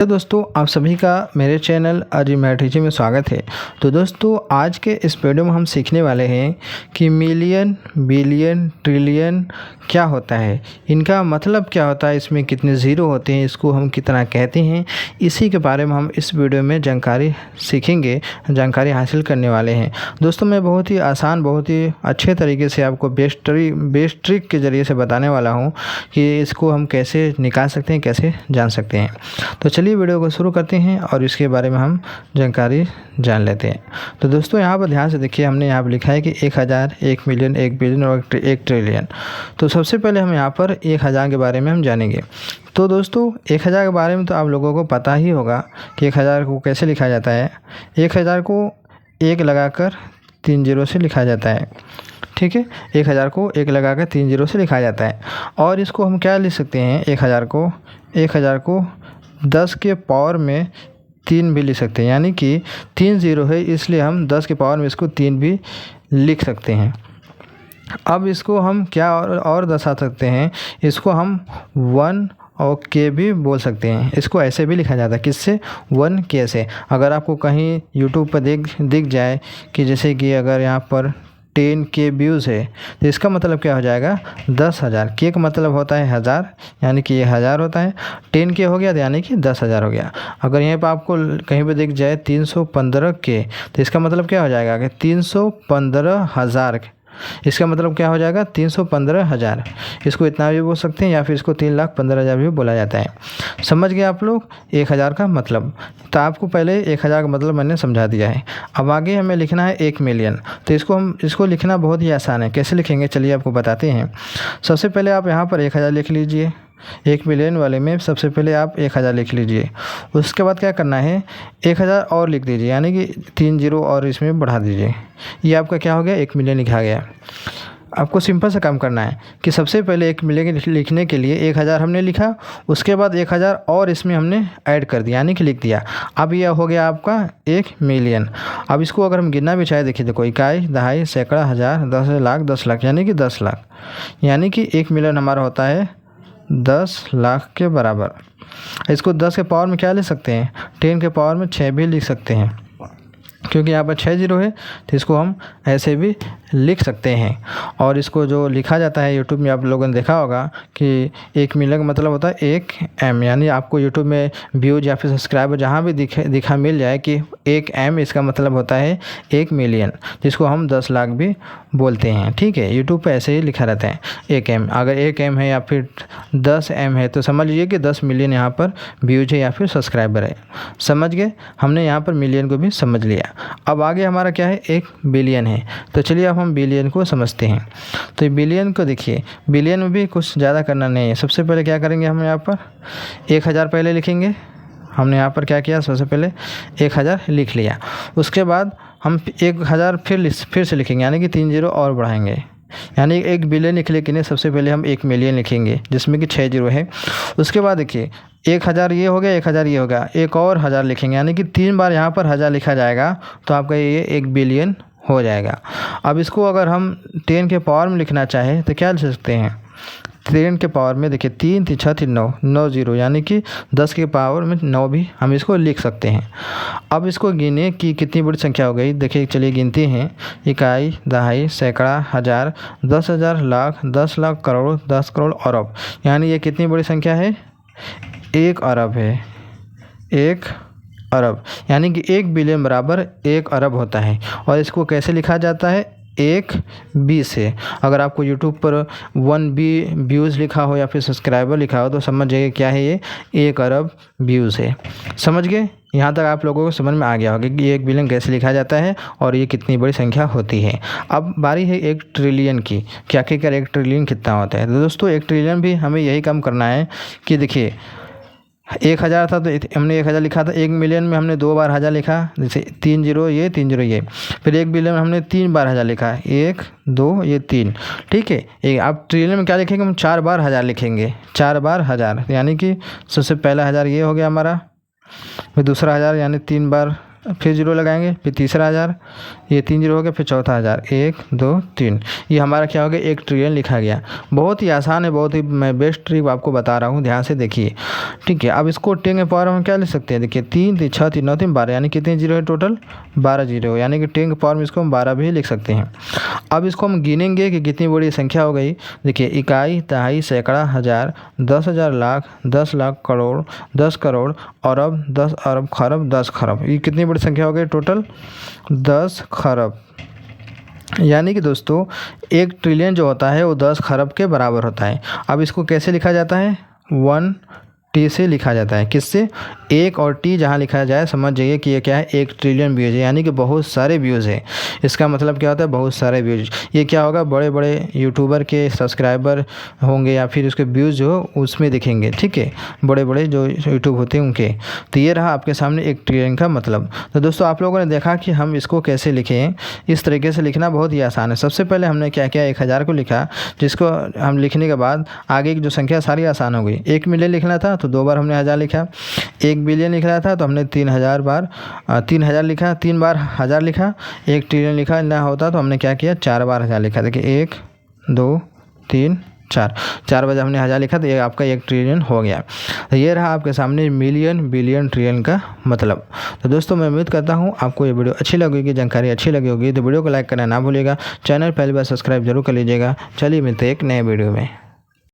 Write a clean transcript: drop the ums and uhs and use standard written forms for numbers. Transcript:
तो दोस्तों आप सभी का मेरे चैनल अरिथमेटिक में स्वागत है। तो दोस्तों आज के इस वीडियो में हम सीखने वाले हैं कि मिलियन, बिलियन, ट्रिलियन क्या होता है, इनका मतलब क्या होता है, इसमें कितने ज़ीरो होते हैं, इसको हम कितना कहते हैं, इसी के बारे में हम इस वीडियो में जानकारी सीखेंगे, जानकारी हासिल करने वाले हैं। दोस्तों मैं बहुत ही आसान, बहुत ही अच्छे तरीके से आपको बेस्ट ट्रिक के ज़रिए से बताने वाला हूँ कि इसको हम कैसे निकाल सकते हैं, कैसे जान सकते हैं। तो चलिए वीडियो को शुरू करते हैं और इसके बारे में हम जानकारी जान लेते हैं। तो दोस्तों यहाँ पर ध्यान से देखिए, हमने यहाँ पर लिखा है कि 1000, 1 मिलियन, 1 बिलियन और 1 ट्रिलियन। तो सबसे पहले हम यहाँ पर 1000 के बारे में हम जानेंगे। तो दोस्तों 1000 के बारे में तो आप लोगों को पता ही होगा कि 1000 को कैसे लिखा जाता है। 1000 को 1 लगाकर 3 जीरो से लिखा जाता है, ठीक है। 1000 को 1 लगाकर 3 जीरो से लिखा जाता है। और इसको हम क्या लिख सकते हैं, 1000 को 10 के पावर में 3 भी लिख सकते हैं, यानी कि 3 जीरो है इसलिए हम 10 के पावर में इसको 3 भी लिख सकते हैं। अब इसको हम क्या और दर्शा सकते हैं, इसको हम 1 और के भी बोल सकते हैं। इसको ऐसे भी लिखा जाता है, किससे, 1 के से। अगर आपको कहीं यूट्यूब पर दिख जाए कि जैसे कि अगर यहाँ पर 10 के व्यूज़ है तो इसका मतलब क्या हो जाएगा, 10,000। के का मतलब होता है 1000, यानी कि ये 1000 होता है। 10 के हो गया तो यानी कि 10,000 हो गया। अगर यहाँ पर आपको कहीं पे दिख जाए 315 के तो इसका मतलब क्या हो जाएगा कि 315,000। इसका मतलब क्या हो जाएगा, 315,000। इसको इतना भी बोल सकते हैं या फिर इसको 3,15,000 भी बोला जाता है। समझ गए आप लोग 1000 का मतलब। तो आपको पहले 1000 का मतलब मैंने समझा दिया है। अब आगे हमें लिखना है 1 मिलियन। तो इसको लिखना बहुत ही आसान है। कैसे लिखेंगे चलिए आपको बताते हैं। सबसे पहले आप यहाँ पर 1000 लिख लीजिए। 1 मिलियन वाले में सबसे पहले आप 1000 लिख लीजिए। उसके बाद क्या करना है, 1000 और लिख दीजिए, यानी कि 3 जीरो और इसमें बढ़ा दीजिए। ये आपका क्या हो गया, 1 मिलियन लिखा गया। आपको सिंपल सा काम करना है कि सबसे पहले 1 मिलियन लिखने के लिए 1000 हमने लिखा, उसके बाद 1000 और इसमें हमने ऐड कर दिया, यानी कि लिख दिया। अब यह हो गया आपका 1 मिलियन। अब इसको अगर हम गिनना भी चाहे, देखिए देखो, इकाई, दहाई, सैकड़ा, हज़ार, 10 लाख, 10 लाख, यानी कि 10 लाख। यानी कि 1 मिलियन हमारा होता है 10 लाख के बराबर। इसको 10 के पावर में क्या लिख सकते हैं, 10 के पावर में 6 भी लिख सकते हैं, क्योंकि यहाँ पर 6 जीरो है तो इसको हम ऐसे भी लिख सकते हैं। और इसको जो लिखा जाता है यूट्यूब में आप लोगों ने देखा होगा कि 1 मिलियन का मतलब होता है 1 M, यानी आपको यूट्यूब में व्यूज या फिर सब्सक्राइबर जहाँ भी दिखा मिल जाए कि 1 M, इसका मतलब होता है 1 मिलियन, जिसको हम 10 लाख भी बोलते हैं, ठीक है। यूट्यूब पे ऐसे ही लिखा रहता है 1 M। अगर 1 M है या फिर 10 M है तो समझ लीजिए कि 10 मिलियन यहाँ पर व्यूज है या फिर सब्सक्राइबर है। समझ गए, हमने यहाँ पर मिलियन को भी समझ लिया। अब आगे हमारा क्या है, 1 बिलियन है। तो चलिए अब हम बिलियन को समझते हैं। तो बिलियन को देखिए, बिलियन में भी कुछ ज़्यादा करना नहीं है। सबसे पहले क्या करेंगे, हम यहाँ पर 1000 पहले लिखेंगे। हमने यहाँ पर क्या किया, सबसे पहले 1000 लिख लिया। उसके बाद हम 1000 फिर से लिखेंगे, यानी कि 3 जीरो और बढ़ाएंगे, यानी 1 बिलियन लिखने के लिए सबसे पहले हम 1 मिलियन लिखेंगे, जिसमें कि 6 जीरो है। उसके बाद देखिए 1000 ये हो गया, 1000 ये हो गया, एक और 1000 लिखेंगे, यानी कि 3 बार यहाँ पर 1000 लिखा जाएगा, तो आपका ये 1 बिलियन हो जाएगा। अब इसको अगर हम 10 के पावर में लिखना चाहें तो क्या लिख सकते हैं, 10 के पावर में देखिए 3 3 6 3 9 9 जीरो, यानी कि 10 के पावर में 9 भी हम इसको लिख सकते हैं। अब इसको गिने कि कितनी बड़ी संख्या हो गई, देखिए चलिए गिनते हैं। इकाई, दहाई, सैकड़ा, हज़ार, 10,000, लाख, 10 लाख, करोड़, 10 करोड़, अरब, यानी ये कितनी बड़ी संख्या है, 1 अरब है। 1 अरब, यानी कि 1 बिलियन बराबर 1 अरब होता है। और इसको कैसे लिखा जाता है, 1 बी से। अगर आपको यूट्यूब पर 1 बी व्यूज़ लिखा हो या फिर सब्सक्राइबर लिखा हो तो समझ जाइए क्या है, ये 1 अरब व्यूज़ है। समझ गए, यहाँ तक आप लोगों को समझ में आ गया होगा कि 1 बिलियन कैसे लिखा जाता है और ये कितनी बड़ी संख्या होती है। अब बारी है 1 ट्रिलियन की, क्या आखिरकार 1 ट्रिलियन कितना होता है। तो दोस्तों 1 ट्रिलियन भी हमें यही काम करना है कि देखिए 1000 था तो हमने 1000 लिखा था, 1 मिलियन में हमने 2 बार 1000 लिखा, जैसे 3 जीरो ये, 3 जीरो ये। फिर 1 बिलियन में हमने 3 बार 1000 लिखा, 1 2 ये 3, ठीक है। अब ट्रिलियन में क्या लिखेंगे, हम 4 बार 1000 लिखेंगे, 4 बार 1000, यानी कि सबसे पहला 1000 ये हो गया हमारा, फिर दूसरा 1000 यानी 3 बार फिर जीरो लगाएंगे, फिर तीसरा हज़ार, ये 3 जीरो हो गया, फिर चौथा हज़ार, 1 2 3, ये हमारा क्या हो गया, 1 ट्रिलियन लिखा गया। बहुत ही आसान है, बहुत ही मैं बेस्ट ट्रिक आपको बता रहा हूँ, ध्यान से देखिए। ठीक है, अब इसको 10 के पावर में क्या लिख सकते हैं, देखिए 3 3 6 3 9 3 12, यानी कितने जीरो है टोटल, 12 जीरो, यानी कि 10 के पावर में इसको हम 12 भी लिख सकते हैं। अब इसको हम गिनेंगे कि कितनी बड़ी संख्या हो गई। देखिए इकाई, दहाई, सैकड़ा, हज़ार, 10,000, लाख, 10 लाख, करोड़, 10 करोड़, अरब, 10 अरब, खरब, 10 खरब, ये कितनी बड़ी संख्या हो गई टोटल, 10 खरब। यानी कि दोस्तों 1 ट्रिलियन जो होता है वो 10 खरब के बराबर होता है। अब इसको कैसे लिखा जाता है, 1 टी से लिखा जाता है, किससे, 1 और टी जहाँ लिखा जाए समझ जाइए कि ये क्या है, 1 ट्रिलियन व्यूज़ है, यानी कि बहुत सारे व्यूज़ है। इसका मतलब क्या होता है, बहुत सारे व्यूज़। ये क्या होगा, बड़े बड़े यूट्यूबर के सब्सक्राइबर होंगे या फिर उसके व्यूज़ जो उसमें दिखेंगे। ठीक है, बड़े बड़े जो यूट्यूब होते हैं उनके। तो ये रहा आपके सामने 1 ट्रिलियन का मतलब। तो दोस्तों आप लोगों ने देखा कि हम इसको कैसे लिखें। इस तरीके से लिखना बहुत ही आसान है। सबसे पहले हमने क्या किया, 1000 को लिखा, जिसको हम लिखने के बाद आगे की जो संख्या सारी आसान हो गई। 1 मिलियन लिखना था तो 2 बार हमने 1000 लिखा, 1 बिलियन लिख रहा था तो हमने 3000 बार 3000 लिखा, 3 बार 1000 लिखा। 1 ट्रिलियन लिखा ना होता तो हमने क्या किया, 4 बार 1000 लिखा। देखिए 1 2 3 4 बार हमने 1000 लिखा तो ये आपका 1 ट्रिलियन हो गया। तो ये रहा आपके सामने मिलियन, बिलियन, ट्रिलियन का मतलब। तो दोस्तों मैं उम्मीद करता हूँ आपको ये वीडियो अच्छी लगेगी, जानकारी अच्छी लगी होगी। तो वीडियो को लाइक करना ना भूलिएगा, चैनल पहली बार सब्सक्राइब जरूर कर लीजिएगा। चलिए मिलते हैं एक नए वीडियो में।